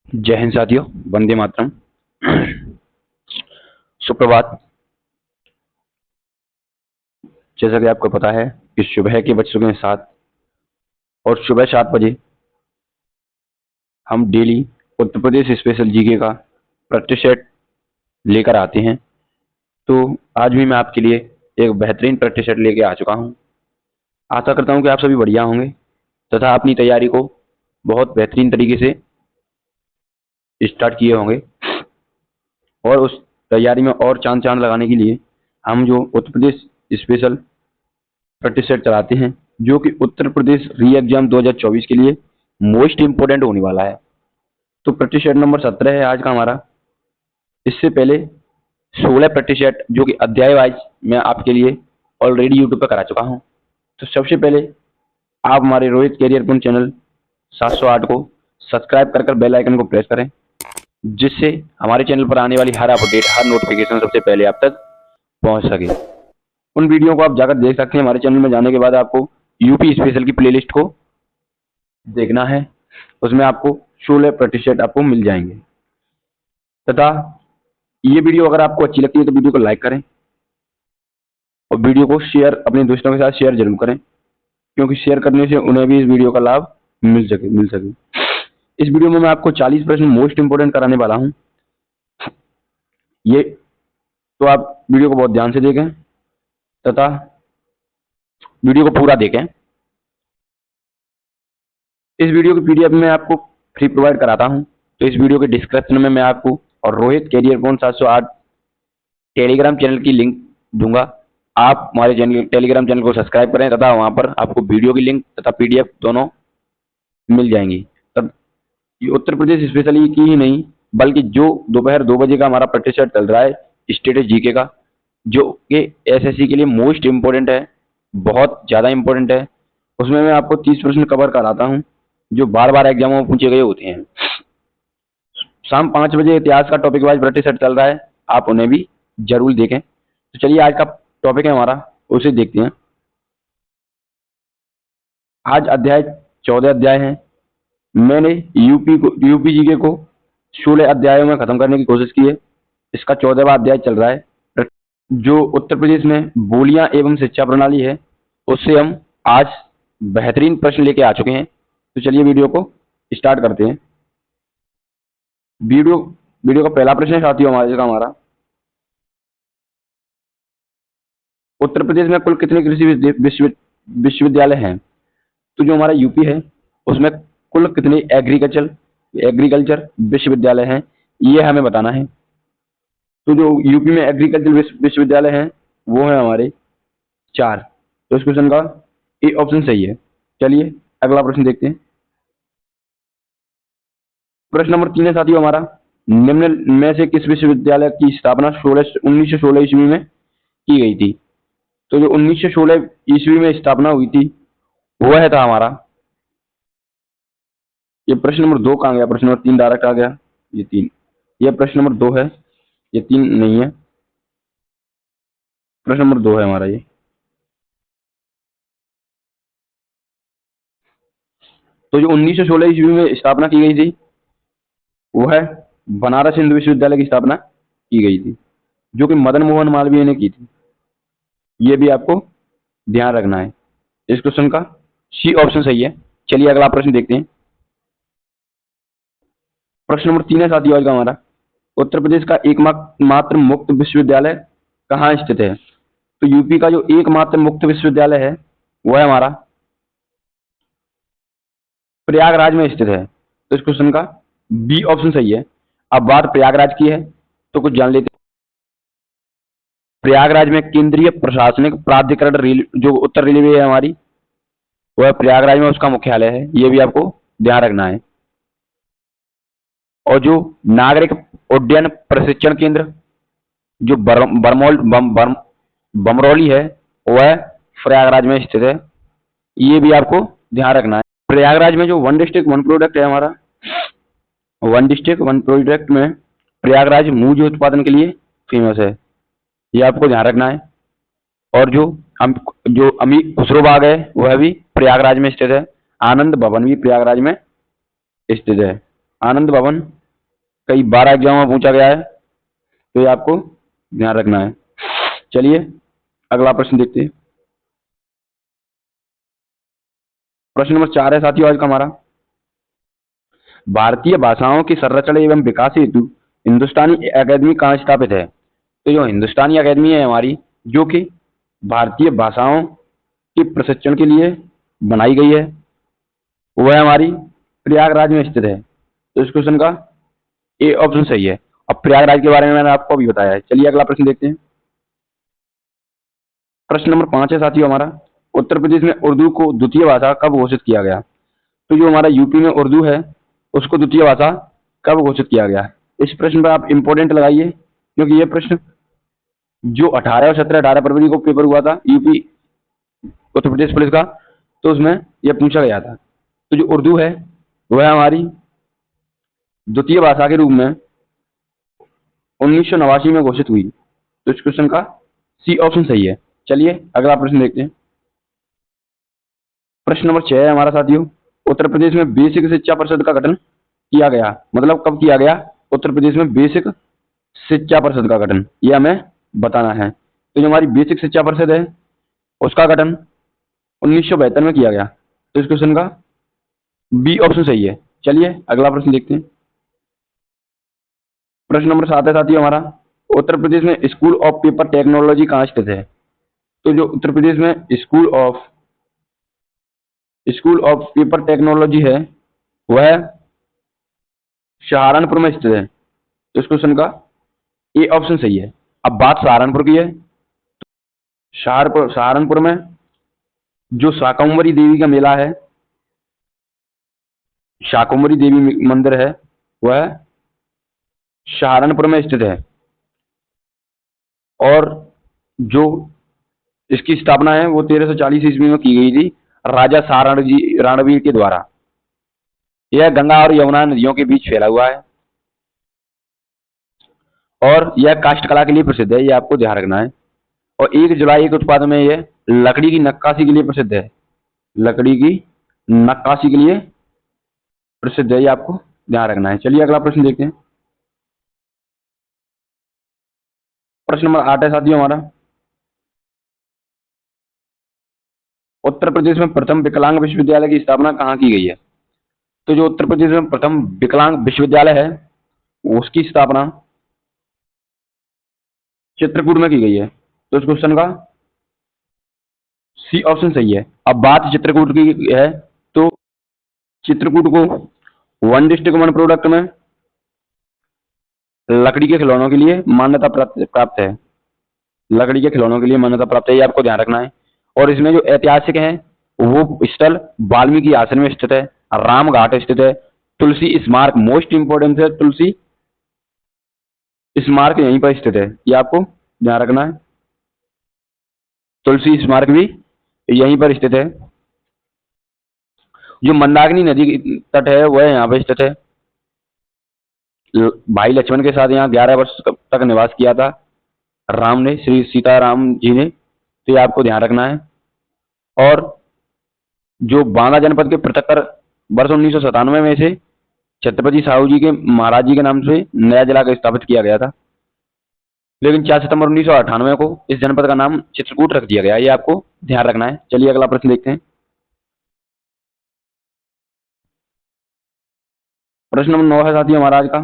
जय हिंद साथियों, वंदे मातरम। सुप्रभात। जैसा कि आपको पता है कि सुबह के बज चुके हैं 7 और सुबह 7 बजे हम daily Uttar Pradesh special GK का प्रैक्टिस सेट लेकर आते हैं। तो आज भी मैं आपके लिए एक बेहतरीन प्रैक्टिस सेट लेके आ चुका हूं। आशा करता हूं कि आप सभी बढ़िया होंगे तथा अपनी तैयारी को बहुत बेहतरीन तरीके से स्टार्ट किए होंगे। और उस तैयारी में और चांद लगाने के लिए हम जो Uttar Pradesh special practice set चलाते हैं, जो कि उत्तर प्रदेश री एग्जाम 2024 के लिए मोस्ट इंपोर्टेंट होने वाला है। तो प्रैक्टिस सेट नंबर 17 है आज का हमारा। इससे पहले 16 प्रैक्टिस सेट जो कि अध्याय वाइज मैं आपके लिए ऑलरेडी यूट्यूब पर करा चुका हूं। तो सबसे पहले आप हमारे रोहित कैरियर पॉइंट चैनल 708 को सब्सक्राइब कर बेल आइकन को प्रेस करें, जिससे हमारे चैनल पर आने वाली हर अपडेट, हर नोटिफिकेशन सबसे पहले आप तक पहुंच सके। उन वीडियो को आप जाकर देख सकते हैं। हमारे चैनल में जाने के बाद आपको यूपी स्पेशल की प्लेलिस्ट को देखना है, उसमें आपको 16 प्रैक्टिस सेट आपको मिल जाएंगे। तथा ये वीडियो अगर आपको अच्छी लगती है तो वीडियो को लाइक करें और वीडियो को शेयर अपने दोस्तों के साथ शेयर जरूर करें, क्योंकि शेयर करने से उन्हें भी इस वीडियो का लाभ मिल सके। इस वीडियो में मैं आपको 40 प्रश्न मोस्ट इंपोर्टेंट कराने वाला हूं। ये तो आप वीडियो को बहुत ध्यान से देखें तथा वीडियो को पूरा देखें। इस वीडियो की पीडीएफ में आपको फ्री प्रोवाइड कराता हूं। तो इस वीडियो के डिस्क्रिप्शन में मैं आपको और Rohit career point 708 Telegram channel की लिंक दूंगा। आप हमारे टेलीग्राम चैनल को सब्सक्राइब करें तथा वहां पर आपको वीडियो की लिंक तथा पीडीएफ दोनों मिल जाएंगी। तब ये उत्तर प्रदेश स्पेशली की ही नहीं, बल्कि जो दोपहर 2 बजे का हमारा प्रैक्टिस सेट चल रहा है स्टेटस जीके का, जो कि एसएससी के लिए मोस्ट इंपोर्टेंट है, बहुत ज़्यादा इंपोर्टेंट है। उसमें मैं आपको 30 प्रश्न कवर कराता हूं जो बार बार एग्जामों में पूछे गए होते हैं। शाम 5 बजे इतिहास का टॉपिक वाइज प्रैक्टिस सेट चल रहा है, आप उन्हें भी जरूर देखें। तो चलिए आज का टॉपिक है हमारा, उसे देखते हैं। आज अध्याय 14 अध्याय है। मैंने यूपी जीके को 16 अध्यायों में खत्म करने की कोशिश की है। इसका 14वां अध्याय चल रहा है। जो उत्तर प्रदेश में बोलियां एवं शिक्षा प्रणाली है, उससे हम आज बेहतरीन प्रश्न लेके आ चुके हैं। तो चलिए वीडियो को स्टार्ट करते हैं। वीडियो का पहला प्रश्न है साथियों हमारा, उत्तर प्रदेश में कुल कितने कृषि विश्वविद्यालय हैं? तो जो हमारा यूपी है उसमें कुल कितने एग्रीकल्चर विश्वविद्यालय हैं, ये हमें बताना है। तो जो यूपी में एग्रीकल्चर विश्वविद्यालय हैं वो है हमारे 4। तो इस क्वेश्चन का ए ऑप्शन सही है। चलिए अगला प्रश्न देखते हैं। प्रश्न नंबर 3 है साथियों हमारा, निम्न में से किस विश्वविद्यालय की स्थापना 1916 ईस्वी में की गई थी? तो जो 1916 ईस्वी में स्थापना हुई थी वह था हमारा, ये प्रश्न नंबर 2 कहाँ गया? प्रश्न नंबर 3 डायरेक्ट आ गया। ये 3, ये प्रश्न नंबर 2 है, ये 3 नहीं है। प्रश्न नंबर 2 है हमारा ये। तो जो 1916 ईस्वी में स्थापना की गई थी वह बनारस हिंदू विश्वविद्यालय की स्थापना की गई थी, जो कि मदन मोहन मालवीय ने की थी। ये भी आपको ध्यान रखना है। इस क्वेश्चन का सी ऑप्शन सही है। चलिए अगला प्रश्न देखते हैं। प्रश्न नंबर 3 है साथियों आज का हमारा, उत्तर प्रदेश का एकमात्र मुक्त विश्वविद्यालय कहाँ स्थित है? तो यूपी का जो एकमात्र मुक्त विश्वविद्यालय है वह हमारा प्रयागराज में स्थित है। तो इस क्वेश्चन का बी ऑप्शन सही है। अब बात प्रयागराज की है तो कुछ जान लेते हैं। प्रयागराज में केंद्रीय प्रशासनिक प्राधिकरण जो उत्तर रेलवे है हमारी, वह प्रयागराज में उसका मुख्यालय है। ये भी आपको ध्यान रखना है। और जो नागरिक उड्डयन प्रशिक्षण केंद्र जो बमरौली है वह प्रयागराज में स्थित है। ये भी आपको ध्यान रखना है। प्रयागराज में जो वन डिस्ट्रिक्ट वन प्रोडक्ट है हमारा, वन डिस्ट्रिक्ट वन प्रोडक्ट में प्रयागराज मूंज उत्पादन के लिए फेमस है। ये आपको ध्यान रखना है। और जो अमीर खुसरो बाग है वह भी प्रयागराज में स्थित है। आनंद भवन भी प्रयागराज में स्थित है। आनंद भवन कई 12 एग्जामों में पूछा गया है, तो ये आपको ध्यान रखना है। चलिए अगला प्रश्न देखते हैं। प्रश्न नंबर 4 है साथियों आज का हमारा, भारतीय भाषाओं की संरक्षण एवं विकास हेतु हिंदुस्तानी अकादमी कहाँ स्थापित है? तो जो हिंदुस्तानी अकादमी है हमारी, जो कि भारतीय भाषाओं के प्रशिक्षण के लिए बनाई गई है, वह हमारी प्रयागराज में स्थित है। तो इस क्वेश्चन का ए ऑप्शन सही है। अब प्रयागराज के बारे में मैंने आपको अभी बताया है। चलिए अगला प्रश्न देखते हैं। प्रश्न नंबर 5 है साथियों हमारा, उत्तर प्रदेश में उर्दू को द्वितीय भाषा कब घोषित किया गया? तो जो हमारा यूपी में उर्दू है, उसको द्वितीय भाषा कब घोषित किया गया? इस प्रश्न पर आप इंपॉर्टेंट लगाइए, क्योंकि ये प्रश्न जो 18 और 17-18 फरवरी को पेपर हुआ था यूपी उत्तर प्रदेश पुलिस का, तो उसमें यह पूछा गया था। तो जो उर्दू है वह हमारी द्वितीय भाषा के रूप में 1989 में घोषित हुई। तो इस क्वेश्चन का सी ऑप्शन सही है। चलिए अगला प्रश्न देखते हैं। प्रश्न नंबर 6 है हमारा साथियों, उत्तर प्रदेश में बेसिक शिक्षा परिषद का गठन किया गया, मतलब कब किया गया? उत्तर प्रदेश में बेसिक शिक्षा परिषद का गठन, यह हमें बताना है। तो जो हमारी बेसिक शिक्षा परिषद है, उसका गठन 1972 में किया गया। तो इस क्वेश्चन का बी ऑप्शन सही है। चलिए अगला प्रश्न देखते हैं। प्रश्न नंबर 7 है साथियों हमारा, उत्तर प्रदेश में स्कूल ऑफ पेपर टेक्नोलॉजी कहाँ स्थित है? तो जो उत्तर प्रदेश में स्कूल ऑफ पेपर टेक्नोलॉजी है, वह सहारनपुर में स्थित है। तो इस क्वेश्चन का ए ऑप्शन सही है। अब बात सहारनपुर की है, सहारनपुर में जो शाकंभरी देवी का मेला है, शाकंभरी देवी मंदिर है, वह सहारनपुर में स्थित है। और जो इसकी स्थापना है वो 1340 ईस्वी में की गई थी राजा रणवीर के द्वारा। यह गंगा और यमुना नदियों के बीच फैला हुआ है और यह काष्ठ कला के लिए प्रसिद्ध है, यह आपको ध्यान रखना है। और 1 जुलाई के उत्पाद में यह लकड़ी की नक्काशी के लिए प्रसिद्ध है, लकड़ी की नक्काशी के लिए प्रसिद्ध है, यह आपको ध्यान रखना है। चलिए अगला प्रश्न देखते हैं। प्रश्न नंबर 8 है साथियों हमारा, उत्तर प्रदेश में प्रथम विकलांग विश्वविद्यालय की स्थापना कहाँ की गई है? तो जो उत्तर प्रदेश में प्रथम विकलांग विश्वविद्यालय है, उसकी स्थापना चित्रकूट में की गई है। तो इस क्वेश्चन का सी ऑप्शन सही है। अब बात चित्रकूट की है, तो चित्रकूट को वन डिस्ट्रिक्ट वन प्रोडक्ट में लकड़ी के खिलौनों के लिए मान्यता प्राप्त है, लकड़ी के खिलौनों के लिए मान्यता प्राप्त है, ये आपको ध्यान रखना है। और इसमें जो ऐतिहासिक है वो स्थल वाल्मीकि आश्रम में स्थित है, राम घाट स्थित है, तुलसी स्मारक मोस्ट इंपोर्टेंट है, तुलसी स्मारक यहीं पर स्थित है, ये आपको ध्यान रखना है। तुलसी स्मारक भी यहीं पर स्थित है। जो मंदाकिनी नदी तट है वह यहाँ पर स्थित है। भाई लक्ष्मण के साथ यहाँ 11 वर्ष तक निवास किया था राम ने, श्री सीताराम जी ने, तो ये आपको ध्यान रखना है। और जो बांदा जनपद के पृथक वर्ष 1997 में से छत्रपति साहू जी के महाराज जी के नाम से नया जिला का स्थापित किया गया था, लेकिन 4 सितंबर 1998 को इस जनपद का नाम चित्रकूट रख दिया गया, ये आपको ध्यान रखना है। चलिए अगला प्रश्न देखते हैं। प्रश्न नंबर 9 है साथियों हमारा आज का,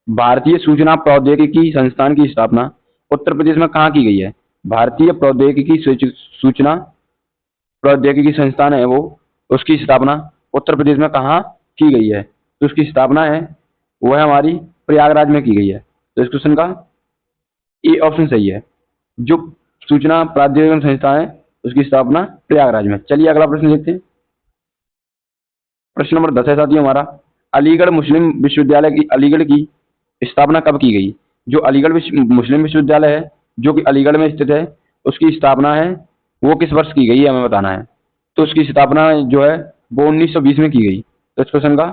भारतीय सूचना प्रौद्योगिकी संस्थान की स्थापना उत्तर प्रदेश में कहाँ की गई है? भारतीय सूचना प्रौद्योगिकी संस्थान है वो, उसकी स्थापना उत्तर प्रदेश में कहाँ की गई है? तो उसकी स्थापना है वह हमारी प्रयागराज में की गई है। तो इस क्वेश्चन का ए ऑप्शन सही है। जो सूचना प्रौद्योगिकी संस्थान है उसकी स्थापना प्रयागराज में। चलिए अगला प्रश्न देखते हैं। प्रश्न नंबर 10 है साथियों हमारा, अलीगढ़ मुस्लिम विश्वविद्यालय की अलीगढ़ की स्थापना कब की गई? जो अलीगढ़ मुस्लिम विश्वविद्यालय है जो कि अलीगढ़ में स्थित है, उसकी स्थापना है वो किस वर्ष की गई है हमें बताना है। तो उसकी स्थापना जो है वो 1920 में की गई। तो इस क्वेश्चन का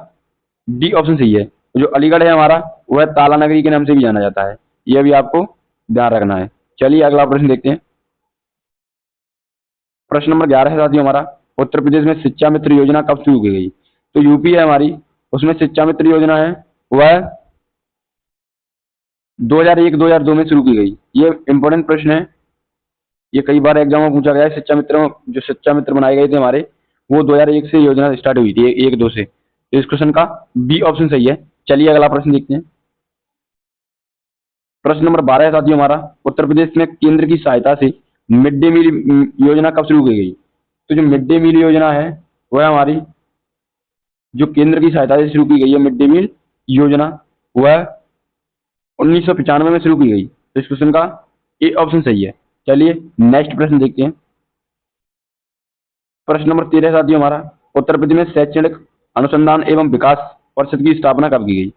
डी ऑप्शन सही है। जो अलीगढ़ है हमारा वह ताला नगरी के नाम से भी जाना जाता है, यह भी आपको ध्यान रखना है। चलिए अगला प्रश्न देखते हैं। प्रश्न नंबर 11 है साथियों हमारा, उत्तर प्रदेश में शिक्षा मित्र योजना कब शुरू की गई? तो यूपी है हमारी, उसमें शिक्षा मित्र योजना है वह 2014 में शुरू की गई। तो इस क्वेश्चन का ए ऑप्शन सही है। जो अलीगढ़ है हमारा वह ताला नगरी के नाम से भी जाना जाता है, यह भी आपको ध्यान रखना है। चलिए अगला प्रश्न देखते हैं। प्रश्न नंबर 12 है साथियों हमारा, उत्तर प्रदेश में शिक्षा मित्र योजना कब शुरू की गई? तो यूपी है हमारी, उसमें शिक्षा मित्र योजना है 2001-2002 में शुरू की गई। ये इंपॉर्टेंट प्रश्न है, ये कई बार एग्जाम में पूछा गया है। शिक्षा मित्र, जो शिक्षा मित्र बनाए गए थे हमारे, वो 2001 से योजना स्टार्ट हुई थी, 1-2 से। तो इस क्वेश्चन का बी ऑप्शन सही है। चलिए अगला प्रश्न देखते हैं। प्रश्न नंबर 12 है साथियों हमारा, उत्तर प्रदेश में केंद्र की सहायता से मिड डे मील योजना कब शुरू की गई? तो जो मिड डे मील योजना है वह हमारी, जो केंद्र की सहायता से शुरू की गई है मिड डे मील योजना, वह 1995 में शुरू की गई। तो इस क्वेश्चन का ए ऑप्शन सही है। चलिए नेक्स्ट प्रश्न देखते हैं। प्रश्न नंबर 13 साथियों हमारा, उत्तर प्रदेश में शैक्षणिक अनुसंधान एवं विकास परिषद की स्थापना कब की गई?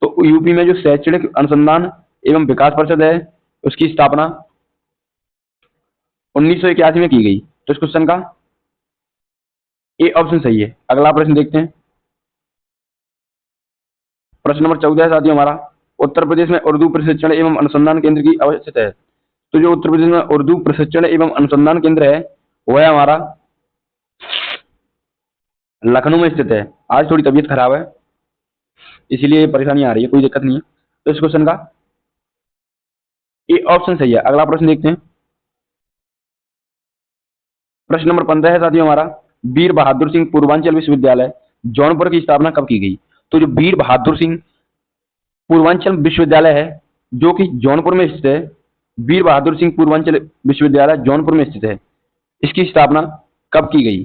तो यूपी में जो शैक्षणिक अनुसंधान एवं विकास परिषद है, उसकी स्थापना 1981 में की गई। तो इस क्वेश्चन का ए ऑप्शन सही है। अगला प्रश्न देखते हैं। प्रश्न नंबर 14 है साथियों हमारा, उत्तर प्रदेश में उर्दू प्रशिक्षण एवं अनुसंधान केंद्र की आवश्यकता है। तो जो उत्तर प्रदेश में उर्दू प्रशिक्षण एवं अनुसंधान केंद्र है वह हमारा लखनऊ में स्थित है। आज थोड़ी तबीयत खराब है, इसीलिए परेशानी आ रही है, कोई दिक्कत नहीं है। तो इस क्वेश्चन का ए ऑप्शन सही है। अगला प्रश्न देखते हैं। प्रश्न नंबर 15 है साथियों हमारा, वीर बहादुर सिंह पूर्वांचल विश्वविद्यालय जौनपुर की स्थापना कब की गई? तो जो वीर बहादुर सिंह पूर्वांचल विश्वविद्यालय है, जो कि जौनपुर में स्थित है, वीर बहादुर सिंह पूर्वांचल विश्वविद्यालय जौनपुर में स्थित है, इसकी स्थापना कब की गई?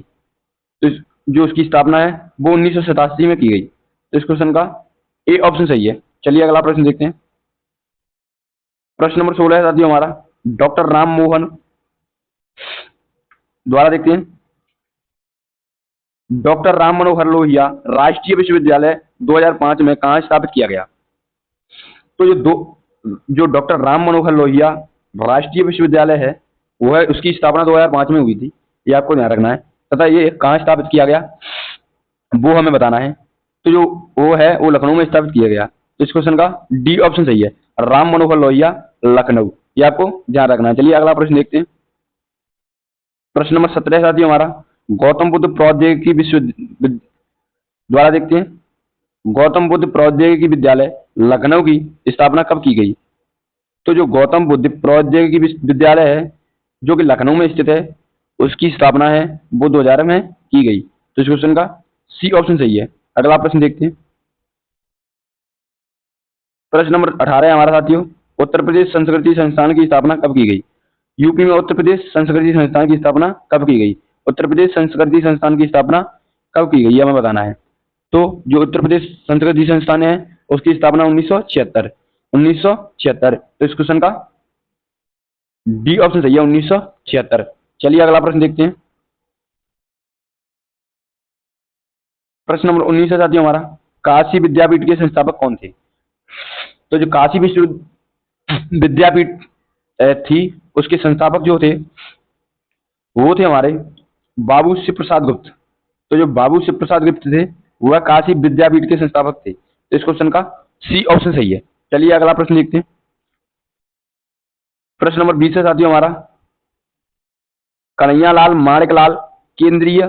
तो जो उसकी स्थापना है वो 1987 में की गई। तो इस क्वेश्चन का ए ऑप्शन सही है। चलिए अगला प्रश्न देखते हैं। प्रश्न नंबर 16 है साथियों हमारा, डॉक्टर राम मोहन द्वारा देखते हैं, डॉक्टर राम मनोहर लोहिया राष्ट्रीय विश्वविद्यालय 2005 में कहाँ स्थापित किया गया? तो जो डॉक्टर राम मनोहर लोहिया राष्ट्रीय विश्वविद्यालय है, वह उसकी स्थापना 2005 में हुई थी, ये आपको ध्यान रखना है। तथा ये कहाँ स्थापित किया गया वो हमें बताना है। तो जो वो है वो लखनऊ में स्थापित किया गया। तो इस क्वेश्चन का डी ऑप्शन सही है, राम मनोहर लोहिया लखनऊ, ये आपको ध्यान रखना है। चलिए अगला प्रश्न देखते हैं। प्रश्न नंबर 17 साथियों हमारा, गौतम बुद्ध प्रौद्योगिकी द्वारा देखते हैं, गौतम बुद्ध प्रौद्योगिकी विद्यालय लखनऊ की स्थापना कब की गई? तो जो गौतम बुद्ध प्रौद्योगिकी विद्यालय है, जो कि लखनऊ में स्थित है, उसकी स्थापना है वो 2000 में की गई। तो इस क्वेश्चन का सी ऑप्शन सही है। अगला प्रश्न देखते हैं। प्रश्न नंबर 18 है हमारा साथियों, उत्तर प्रदेश संस्कृति संस्थान की स्थापना कब की गई? यूपी में उत्तर प्रदेश संस्कृति संस्थान की स्थापना कब की गई? उत्तर प्रदेश संस्कृति संस्थान की स्थापना कब की गई, ये हमें बताना है। तो जो उत्तर प्रदेश संस्कृति संस्थान है उसकी स्थापना 1976। तो इस क्वेश्चन का डी ऑप्शन सही है, 1976। चलिए अगला प्रश्न देखते हैं। प्रश्न नंबर 19 है साथियों हमारा, काशी विद्यापीठ के संस्थापक कौन थे? तो जो काशी विश्व विद्यापीठ थी, उसके संस्थापक जो थे वो थे हमारे बाबू शिव प्रसाद गुप्त। तो जो बाबू शिव प्रसाद गुप्त थे वह काशी विद्यापीठ के संस्थापक थे। तो इस क्वेश्चन का सी ऑप्शन सही है। चलिए अगला प्रश्न देखते हैं। प्रश्न नंबर 20 है साथियों हमारा, कन्हैयालाल माणिकलाल केंद्रीय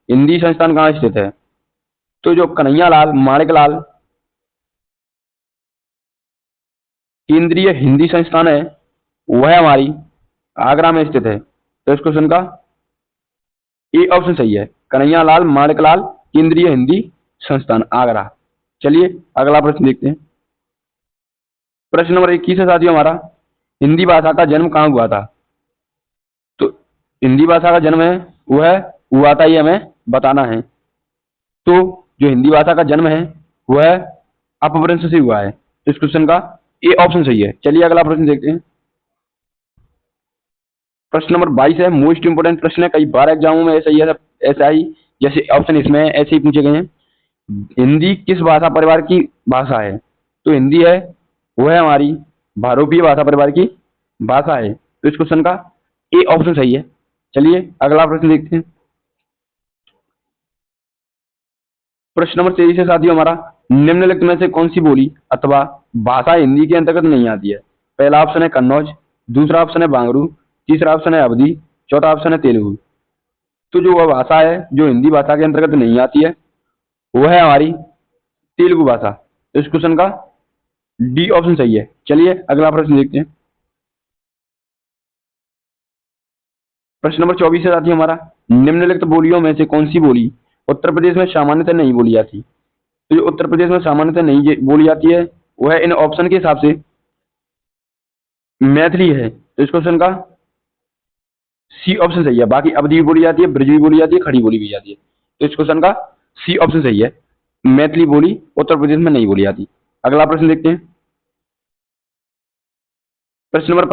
हिंदी संस्थान कहाँ स्थित है? तो जो कन्हैयालाल माणिकलाल केंद्रीय हिंदी संस्थान है वह हमारी आगरा में स्थित है। तो इस क्वेश्चन का ए ऑप्शन सही है, कन्हैयालाल माणिकलाल केंद्रीय हिंदी संस्थान आगरा। चलिए अगला प्रश्न देखते हैं। प्रश्न नंबर 21 है साथियों हमारा, हिंदी भाषा का जन्म कहाँ हुआ था? तो हिंदी भाषा का जन्म है वह हुआ था, ये हमें बताना है। तो जो हिंदी भाषा का जन्म है वह अपभ्रंश से हुआ है। तो इस क्वेश्चन का ए ऑप्शन सही है। चलिए अगला प्रश्न देखते हैं। प्रश्न नंबर 22 है, मोस्ट इंपोर्टेंट प्रश्न है, कई बार एग्जामों में ऐसा ही जैसे ऑप्शन इसमें ऐसे ही पूछे गए हैं। हिंदी किस भाषा परिवार की भाषा है? तो हिंदी है वह हमारी भारतीय भाषा परिवार की भाषा है। तो इस क्वेश्चन का ए ऑप्शन सही है। चलिए अगला प्रश्न देखते हैं। प्रश्न नंबर 23 है साथियों हमारा, निम्नलिखित में से कौन सी बोली अथवा भाषा हिंदी के अंतर्गत नहीं आती है? पहला ऑप्शन है कन्नौज, दूसरा ऑप्शन है बांगरू, तीसरा ऑप्शन है अवधी, चौथा ऑप्शन है तेलुगु। तो जो वह भाषा है जो हिंदी भाषा के अंतर्गत नहीं आती है वह है हमारी तेलुगु भाषा। तो इस क्वेश्चन का डी ऑप्शन सही है। चलिए अगला प्रश्न देखते हैं। प्रश्न नंबर 24 है साथियों हमारा, निम्नलिखित बोलियों में से कौन सी बोली उत्तर प्रदेश में सामान्यतः नहीं बोली जाती? तो जो उत्तर प्रदेश में सामान्यतः नहीं बोली जाती है वह इन ऑप्शन के हिसाब से मैथिली है। तो इस क्वेश्चन का सी ऑप्शन सही है। बाकी अवधी भी बोली जाती है, ब्रज भी बोली जाती है, खड़ी बोली भी जाती है। तो इस क्वेश्चन का सी ऑप्शन सही है। मैथिली बोली उत्तर प्रदेश में नहीं बोली जाती। अगला प्रश्न देखते हैं। प्रश्न नंबर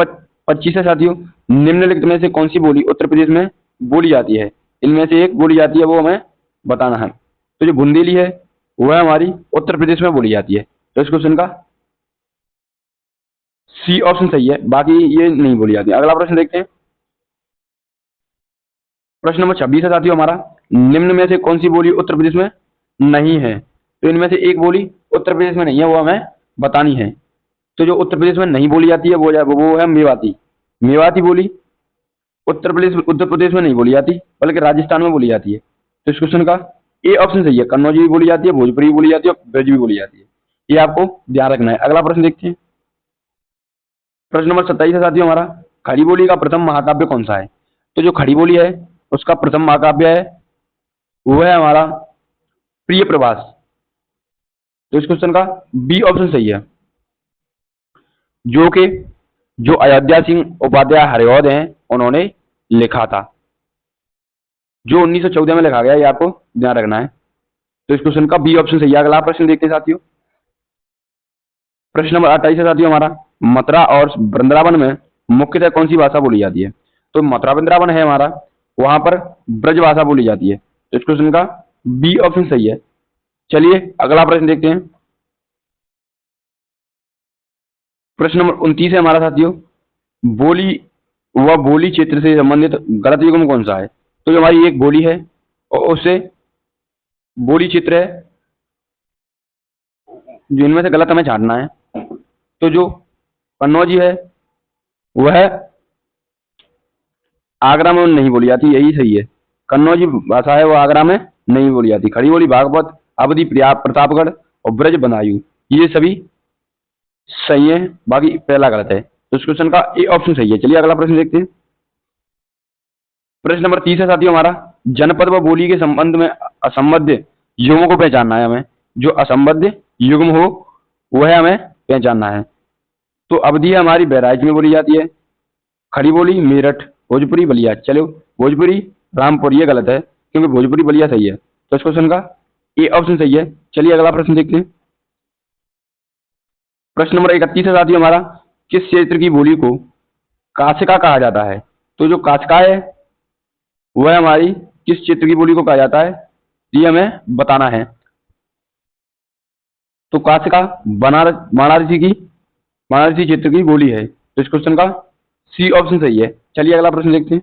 25 है साथियों, निम्नलिखित में से कौन सी बोली उत्तर प्रदेश में बोली जाती है? इनमें से एक बोली जाती है, वो हमें बताना है। तो जो बुंदेली है वह हमारी उत्तर प्रदेश में बोली जाती है। तो इस क्वेश्चन का सी ऑप्शन सही है। बाकी ये नहीं बोली जाती। अगला प्रश्न देखते हैं। प्रश्न नंबर 26 है साथियों हमारा, निम्न में से कौन सी बोली उत्तर प्रदेश में नहीं है? तो इनमें से एक बोली उत्तर प्रदेश में नहीं है, वो हमें बतानी है। तो जो उत्तर प्रदेश में नहीं बोली जाती है वो है मेवाती। मेवाती बोली उत्तर प्रदेश में नहीं बोली जाती, बल्कि राजस्थान में बोली जाती है। तो इस क्वेश्चन का ए ऑप्शन सही है। कन्नौजी भी बोली जाती है, भोजपुरी भी बोली जाती है और ब्रज भी बोली जाती है। ये आपको ध्यान रखना है। अगला प्रश्न देखते हैं। प्रश्न नंबर 27 है साथियों हमारा, खड़ी बोली का प्रथम महाकाव्य कौन सा है? तो जो खड़ी बोली है उसका प्रथम महाकाव्य है वो है हमारा प्रिय प्रवास। तो इस क्वेश्चन का बी ऑप्शन सही है। जो कि जो अयोध्या सिंह उपाध्याय हरिऔध हैं उन्होंने लिखा था, जो 1914 में लिखा गया। ये आपको ध्यान रखना है। तो इस क्वेश्चन का बी ऑप्शन सही है। अगला प्रश्न देखते हैं साथियों। प्रश्न नंबर 28 है साथियों हमारा, मथुरा और वृंदावन में मुख्यतः कौन सी भाषा बोली जाती है? तो मथुरा वृंदावन है हमारा, वहां पर ब्रज भाषा बोली जाती है। तो इस क्वेश्चन का बी ऑप्शन सही है। चलिए अगला प्रश्न देखते हैं। प्रश्न नंबर 29 है हमारा साथियों, बोली व बोली क्षेत्र से संबंधित गलत युग्म कौन सा है? तो जो हमारी एक बोली है और उससे बोली क्षेत्र है, जो इनमें से गलत हमें छांटना है। तो जो कन्नौजी है वह आगरा में नहीं बोली जाती, यही सही है। कन्नौजी भाषा है वो आगरा में नहीं बोली जाती। खड़ी बोली भागवत, अवधी प्रतापगढ़ और ब्रज बदायूं, ये सभी सही है। बाकी पहला गलत है। तो इस क्वेश्चन का ए ऑप्शन सही है। चलिए अगला प्रश्न देखते हैं। प्रश्न नंबर 30 है साथियों हमारा, जनपद व बोली के संबंध में असंबद्ध युग्मों को पहचानना है हमें। जो असंबद्ध युग्म हो वह हमें पहचानना है। तो अवधी हमारी बहराइच में बोली जाती है, खड़ी बोली मेरठ, भोजपुरी बलिया। चलो भोजपुरी रामपुर, ये गलत है क्योंकि भोजपुरी बलिया सही है। तो इस क्वेश्चन का ए ऑप्शन सही है। चलिए अगला प्रश्न देखते हैं। प्रश्न नंबर 31 है साथियों हमारा, किस क्षेत्र की बोली को काशिका कहा जाता है? तो जो काशिका है वह हमारी किस क्षेत्र की बोली को कहा जाता है, ये हमें बताना है। तो काशिका बनारसी क्षेत्र की बोली है। तो इस क्वेश्चन का सी ऑप्शन सही है। चलिए अगला प्रश्न देखते हैं।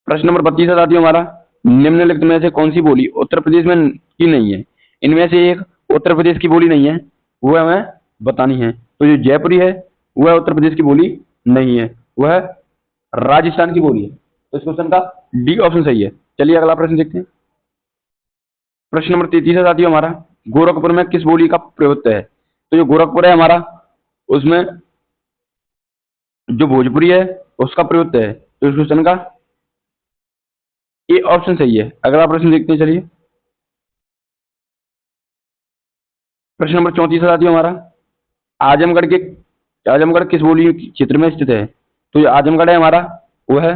प्रश्न नंबर 32 है साथियों हमारा, निम्नलिखित में से कौन सी बोली उत्तर प्रदेश में की नहीं है? इनमें से एक उत्तर प्रदेश की बोली नहीं है, वो हमें बतानी है। तो जो जयपुरी है वह उत्तर प्रदेश की बोली नहीं है, वह राजस्थान की बोली है। तो इस क्वेश्चन का डी ऑप्शन सही है। चलिए अगला प्रश्न देखते हैं। प्रश्न नंबर 33 है साथियों हमारा, गोरखपुर में किस बोली का प्रयुक्त है? तो जो गोरखपुर है हमारा उसमें जो भोजपुरी है उसका प्रयुक्त है। तो इस क्वेश्चन का ए ऑप्शन सही है। अगला प्रश्न देखते हैं। चलिए प्रश्न नंबर 34 है साथियों हमारा, आजमगढ़ किस बोली क्षेत्र में स्थित है? तो जो आजमगढ़ है हमारा वो है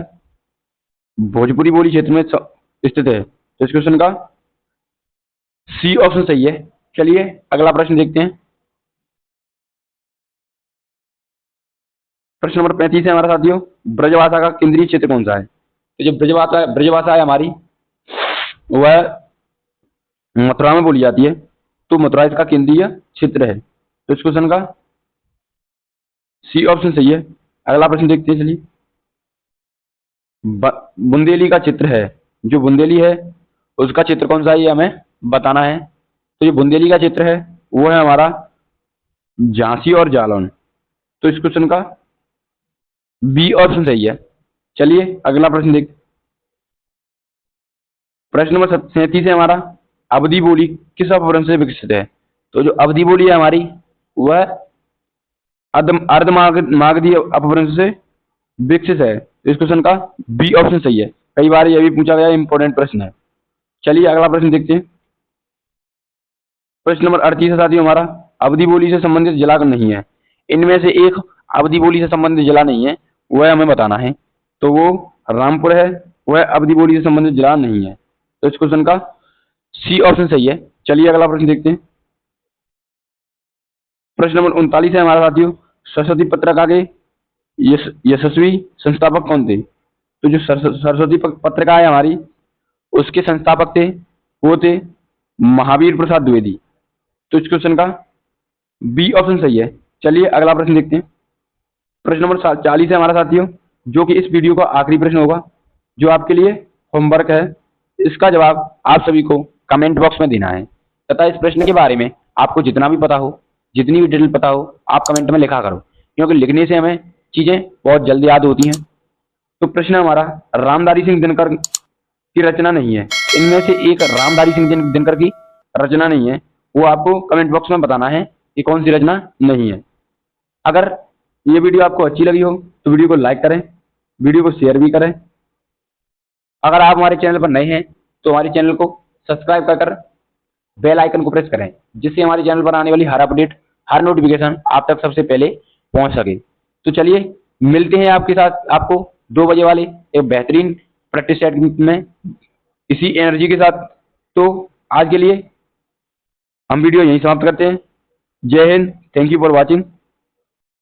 भोजपुरी बोली क्षेत्र में स्थित है। तो इस क्वेश्चन का सी ऑप्शन सही है। चलिए अगला प्रश्न देखते हैं। प्रश्न नंबर 35 है हमारा साथियों, ब्रजभाषा का केंद्रीय क्षेत्र कौन सा है? तो जो ब्रजभाषा है हमारी वह मथुरा में बोली जाती है। तो मथुरा इसका केंद्रीय क्षेत्र है। तो इस क्वेश्चन का सी ऑप्शन सही है। अगला प्रश्न देखते हैं। चलिए बुंदेली का चित्र है, जो बुंदेली है उसका चित्र कौन सा है ये हमें बताना है। तो जो बुंदेली का चित्र है वो है हमारा झांसी और जालौन। तो इस क्वेश्चन का बी ऑप्शन सही है। चलिए अगला प्रश्न देख। प्रश्न नंबर 37 है हमारा, अवधी बोली किस अपभ्रंश से विकसित है? तो जो अवधि बोली है हमारी वह अर्धमागधीय अपभ्रंश से विकसित है। तो इस क्वेश्चन का बी ऑप्शन सही है। कई बार यह भी पूछा गया इंपॉर्टेंट प्रश्न है। चलिए अगला प्रश्न देखते हैं। प्रश्न नंबर 38 है साथियों हमारा, अवधि बोली से संबंधित जिला नहीं है। इनमें से एक अवधि बोली से संबंधित जिला नहीं है, वह हमें बताना है। तो वो रामपुर है, वह अवधि बोली से संबंधित जिला नहीं है। तो इस क्वेश्चन का सी ऑप्शन सही है। चलिए अगला प्रश्न देखते हैं। प्रश्न नंबर 39 है हमारा साथियों, सरस्वती पत्रिका के यशस्वी संस्थापक कौन थे? तो जो सरस्वती पत्रिका है हमारी, उसके संस्थापक थे वो थे महावीर प्रसाद द्विवेदी। तो इस क्वेश्चन का बी ऑप्शन सही है। चलिए अगला प्रश्न देखते हैं। प्रश्न नंबर 40 है हमारा साथियों, जो कि इस वीडियो का आखिरी प्रश्न होगा, जो आपके लिए होमवर्क है। इसका जवाब आप सभी को कमेंट बॉक्स में देना है तथा इस प्रश्न के बारे में आपको जितना भी पता हो, जितनी भी डिटेल पता हो, आप कमेंट में लिखा करो, क्योंकि लिखने से हमें चीजें बहुत जल्दी याद होती हैं। तो प्रश्न हमारा, रामधारी सिंह दिनकर की रचना नहीं है। इनमें से एक रामधारी सिंह दिनकर की रचना नहीं है, वो आपको कमेंट बॉक्स में बताना है कि कौन सी रचना नहीं है। अगर ये वीडियो आपको अच्छी लगी हो तो वीडियो को लाइक करें, वीडियो को शेयर भी करें। अगर आप हमारे चैनल पर नए हैं तो हमारे चैनल को सब्सक्राइब कर बेल आइकन को प्रेस करें, जिससे हमारे चैनल पर आने वाली हर अपडेट, हर नोटिफिकेशन आप तक सबसे पहले पहुंच सके। तो चलिए मिलते हैं आपके साथ, आपको 2 बजे वाले एक बेहतरीन प्रैक्टिस सेट में इसी एनर्जी के साथ। तो आज के लिए हम वीडियो यहीं समाप्त करते हैं। जय Hind, thank you for watching.